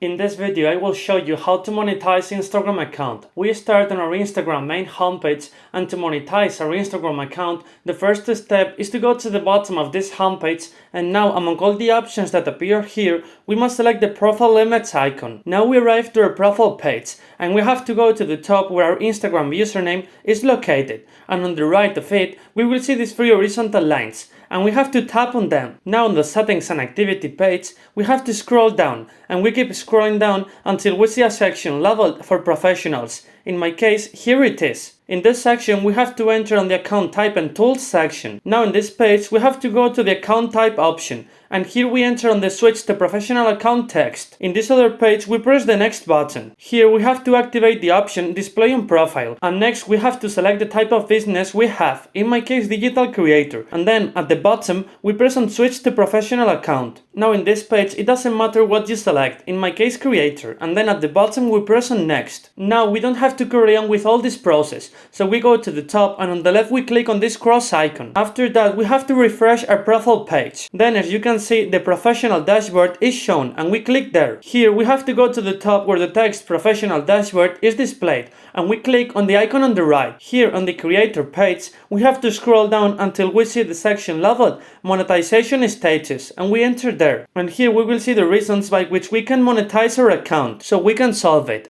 In this video, I will show you how to monetize Instagram account. We start on our Instagram main homepage, and to monetize our Instagram account, the first step is to go to the bottom of this homepage, and now among all the options that appear here, we must select the profile image icon. Now we arrive to our profile page, and we have to go to the top where our Instagram username is located, and on the right of it, we will see these three horizontal lines, and we have to tap on them. Now on the settings and activity page, we have to scroll down, and we keep scrolling down until we see a section labeled for professionals. In my case, here it is. In this section, we have to enter on the account type and tools section. Now in this page, we have to go to the account type option, and here we enter on the switch to professional account text. In this other page, we press the next button. Here we have to activate the option display on profile, and next we have to select the type of business we have, in my case digital creator, and then at the bottom we press on switch to professional account. Now in this page, it doesn't matter what you select, in my case creator, and then at the bottom we press on next. Now we don't have to carry on with all this process, so we go to the top, and on the left we click on this cross icon. After that, we have to refresh our profile page. Then as you can see, the professional dashboard is shown, and we click there. Here we have to go to the top where the text professional dashboard is displayed, and we click on the icon on the right. Here on the creator page, we have to scroll down until we see the section labeled monetization stages, and we enter there. And here we will see the reasons by which we can monetize our account, so we can solve it.